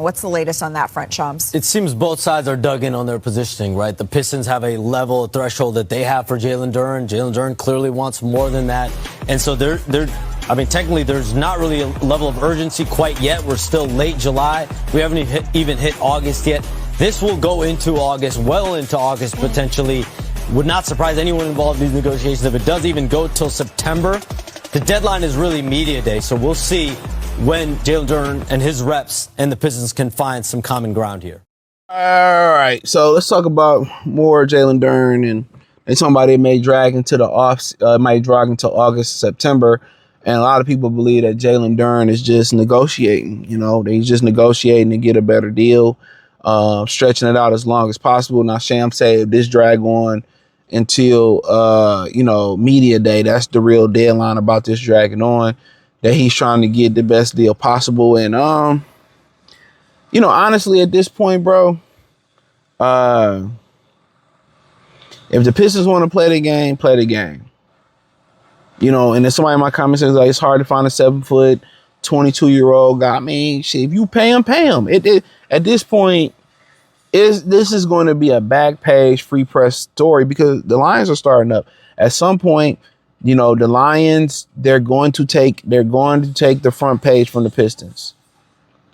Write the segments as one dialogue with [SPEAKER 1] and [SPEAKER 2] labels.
[SPEAKER 1] What's the latest on that front, Shams?
[SPEAKER 2] It seems both sides are dug in on their positioning, right? The Pistons have a level of threshold that they have for Jalen Duren. Jalen Duren clearly wants more than that. And so technically there's not really a level of urgency quite yet. We're still late July. We haven't even hit August yet. This will go into August, well into August potentially. Would not surprise anyone involved in these negotiations if it does even go till September. The deadline is really media day, so we'll see when Jalen Duren and his reps and the Pistons can find some common ground here.
[SPEAKER 3] All right, so let's talk about more Jalen Duren, and somebody may drag into August, September, and a lot of people believe that Jalen Duren is just negotiating. He's just negotiating to get a better deal, stretching it out as long as possible. Now, Sham say if this drag on until media day, that's the real deadline about this dragging on, that he's trying to get the best deal possible. And honestly, at this point, bro, if the Pistons want to play the game, play the game. And then somebody in my comments says like it's hard to find a 7-foot 22-year-old guy. I mean, shit, if you pay him, pay him. At this point, this is going to be a back page free press story because the Lions are starting up. At some point, the Lions, they're going to take the front page from the Pistons.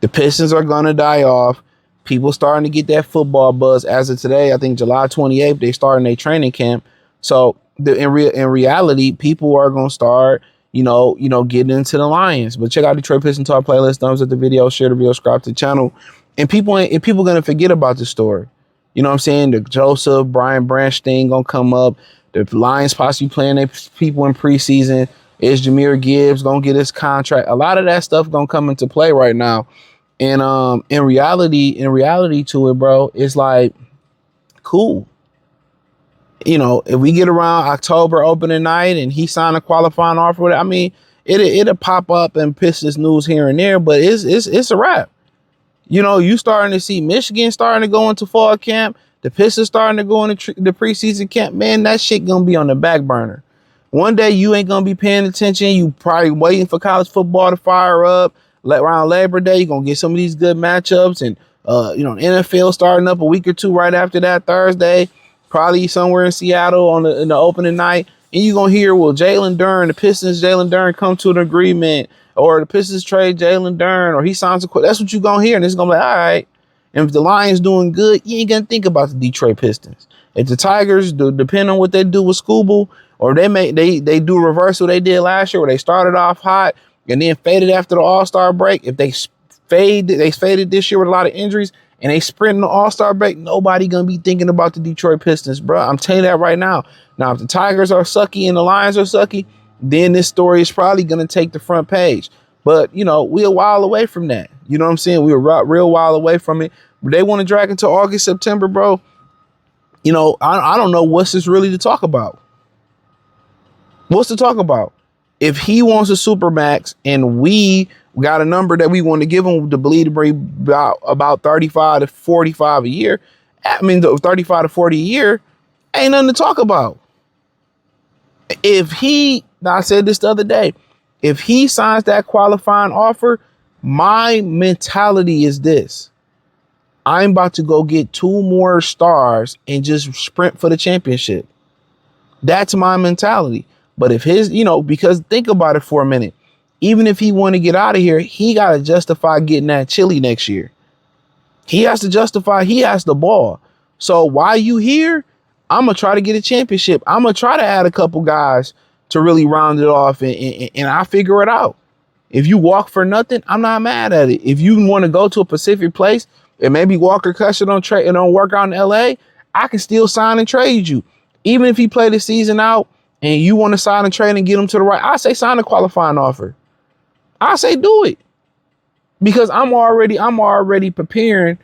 [SPEAKER 3] The Pistons are going to die off. People starting to get that football buzz. As of today, I think July 28th, they starting their training camp. So in reality, people are going to start, getting into the Lions. But check out Detroit Pistons Talk playlist. Thumbs up the video, share the video, subscribe to the channel. And people going to forget about the story. You know what I'm saying? The Joseph, Brian Branch thing going to come up. The Lions possibly playing their people in preseason. Is Jahmyr Gibbs going to get his contract? A lot of that stuff going to come into play right now. And in reality to it, bro, it's like, cool. If we get around October opening night and he signed a qualifying offer, I mean, it'll pop up in Pistons news here and there, but it's a wrap. You starting to see Michigan starting to go into fall camp. The Pistons starting to go into the preseason camp. Man, that shit going to be on the back burner. One day you ain't going to be paying attention. You probably waiting for college football to fire up. Around Labor Day, you're going to get some of these good matchups. And, NFL starting up a week or two right after that Thursday. Probably somewhere in Seattle in the opening night. And you're going to hear, well, Jalen Duren, the Pistons, Jalen Duren come to an agreement. Or the Pistons trade Jalen Duren, or he signs a quit. That's what you're going to hear. And it's going to be like, all right. And if the Lions doing good, you ain't going to think about the Detroit Pistons. If the Tigers, depending on what they do with Scooble, or they do reverse what they did last year, where they started off hot and then faded after the All-Star break. If they faded this year with a lot of injuries, and they sprint in the All-Star break, nobody going to be thinking about the Detroit Pistons, bro. I'm telling you that right now. Now, if the Tigers are sucky and the Lions are sucky, then this story is probably going to take the front page. But, we're a while away from that. You know what I'm saying? We're a real while away from it. But they want to drag into August, September, bro. I don't know what's this really to talk about. What's to talk about? If he wants a Supermax and we got a number that we want to give him to believe to bring about 35 to 45 a year, 35 to 40 a year, ain't nothing to talk about. I said this the other day, if he signs that qualifying offer, my mentality is this. I'm about to go get 2 more stars and just sprint for the championship. That's my mentality. But if because think about it for a minute. Even if he want to get out of here, he got to justify getting that chili next year. He has to justify he has the ball. So while you here, I'm going to try to get a championship. I'm going to try to add a couple guys to really round it off, and I'll figure it out. If you walk for nothing, I'm not mad at it. If you want to go to a Pacific place and maybe Walker Kessler don't work out in LA, I can still sign and trade you. Even if he play the season out and you want to sign and trade and get him to the right, I say sign a qualifying offer. I say do it. Because I'm already preparing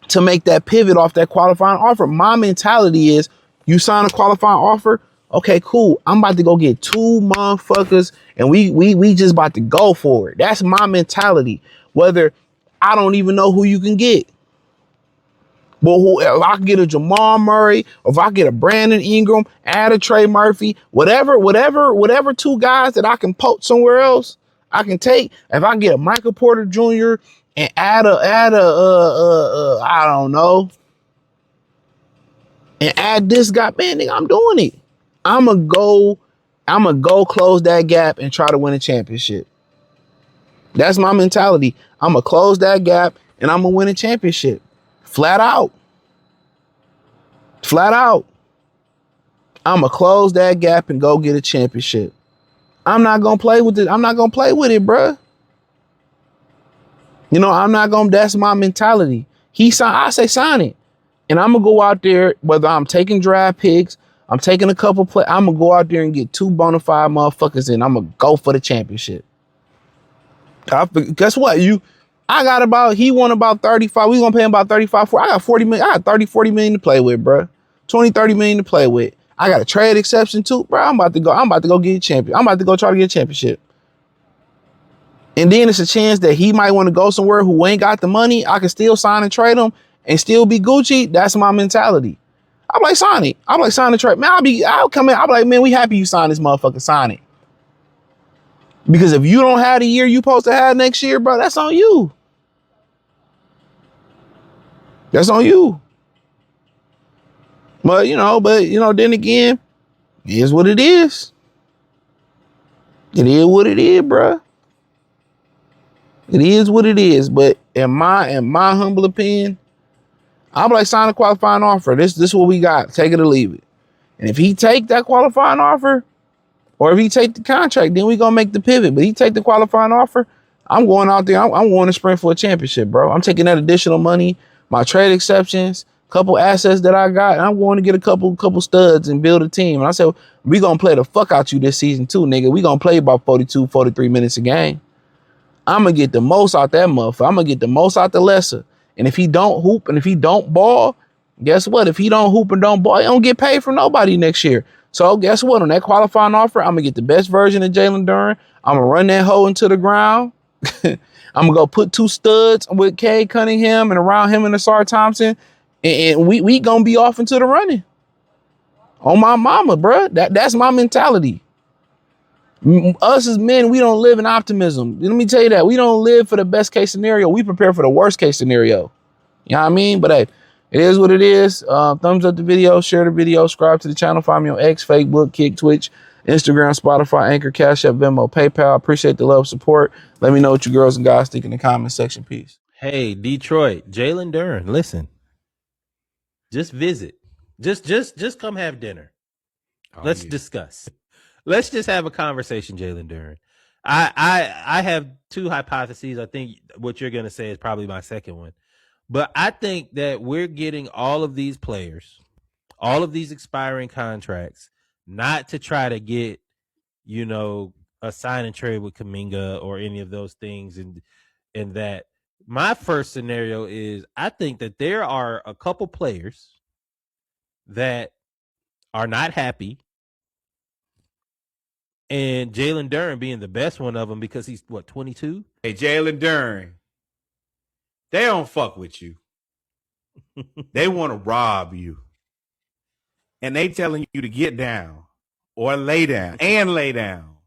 [SPEAKER 3] to make that pivot off that qualifying offer. My mentality is you sign a qualifying offer, okay, cool. I'm about to go get 2 motherfuckers and we just about to go for it. That's my mentality. Whether I don't even know who you can get. But if I can get a Jamal Murray, or if I get a Brandon Ingram, add a Trey Murphy, whatever 2 guys that I can poach somewhere else, I can take. If I get a Michael Porter Jr., and add I don't know, and add this guy, man, nigga, I'm doing it. I'ma go close that gap and try to win a championship. That's my mentality. I'ma close that gap and I'ma win a championship. Flat out. Flat out. I'ma close that gap and go get a championship. I'm not gonna play with it. I'm not gonna play with it, bruh. You know, I'm not gonna, that's my mentality. I say sign it. And I'm gonna go out there, whether I'm taking draft picks, I'm taking a couple play, I'm gonna go out there and get 2 bona fide motherfuckers in. I'm gonna go for the championship. Guess what? He won about 35. We gonna pay him about 35 for. I got 40 million. I got 30, 40 million to play with, bro. 20, 30 million to play with. I got a trade exception too, bro. I'm about to go get a champion. I'm about to go try to get a championship. And then it's a chance that he might want to go somewhere who ain't got the money. I can still sign and trade him and still be Gucci. That's my mentality. I'm like, sign it. I'm like, sign the trade. Man, I'll come in. I'll be like, man, we happy you signed this motherfucker. Sign it. Because if you don't have the year you supposed to have next year, bro, that's on you. That's on you. But then again, it is what it is. It is what it is, bro. It is what it is. But in my humble opinion, I'm like, sign a qualifying offer. This is what we got. Take it or leave it. And if he take that qualifying offer, or if he take the contract, then we gonna make the pivot. But he take the qualifying offer, I'm going out there. I'm going to sprint for a championship, bro. I'm taking that additional money, my trade exceptions, couple assets that I got, and I'm going to get a couple studs and build a team. And I said, we gonna play the fuck out you this season too, nigga. We gonna play about 42, 43 minutes a game. I'm gonna get the most out that motherfucker. I'm gonna get the most out the lesser. And if he don't hoop and if he don't ball, guess what? If he don't hoop and don't ball, he don't get paid from nobody next year. So guess what? On that qualifying offer, I'm gonna get the best version of Jalen Duren. I'm gonna run that hoe into the ground. I'm gonna go put 2 studs with Cade Cunningham and around him and Asar Thompson, and we gonna be off into the running. On my mama, bro. That's my mentality. Us as men, we don't live in optimism. Let me tell you that. We don't live for the best case scenario. We prepare for the worst case scenario. You know what I mean? But hey, it is what it is. Thumbs up the video, share the video, subscribe to the channel, find me on X, Facebook, Kick, Twitch, Instagram, Spotify, Anchor, Cash App, Venmo, PayPal. Appreciate the love, support. Let me know what you girls and guys think in the comment section. Peace.
[SPEAKER 4] Hey, Detroit, Jalen Duren, listen. Just visit. Just come have dinner. Let's discuss. Let's just have a conversation, Jalen Duren. I have 2 hypotheses. I think what you're going to say is probably my second one. But I think that we're getting all of these players, all of these expiring contracts, not to try to get, a sign and trade with Kuminga or any of those things. And that my first scenario is I think that there are a couple players that are not happy, and Jalen Duren being the best one of them because he's, 22?
[SPEAKER 5] Hey, Jalen Duren, they don't fuck with you. They want to rob you. And they telling you to get down or lay down and lay down.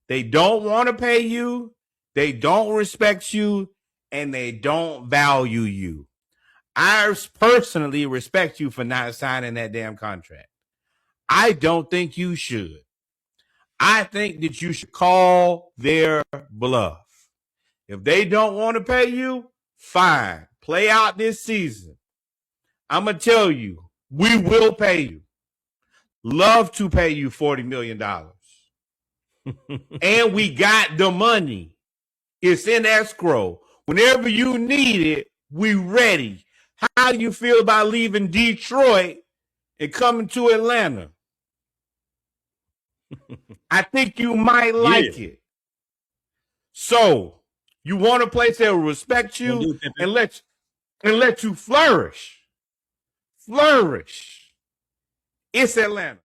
[SPEAKER 5] They don't want to pay you. They don't respect you. And they don't value you. I personally respect you for not signing that damn contract. I don't think you should. I think that you should call their bluff. If they don't want to pay you, fine. Play out this season. I'm going to tell you, we will pay you. Love to pay you $40 million. And we got the money. It's in escrow. Whenever you need it, we ready. How do you feel about leaving Detroit and coming to Atlanta? I think you might like it. So you want a place that will respect you and let you flourish. Flourish. It's Atlanta.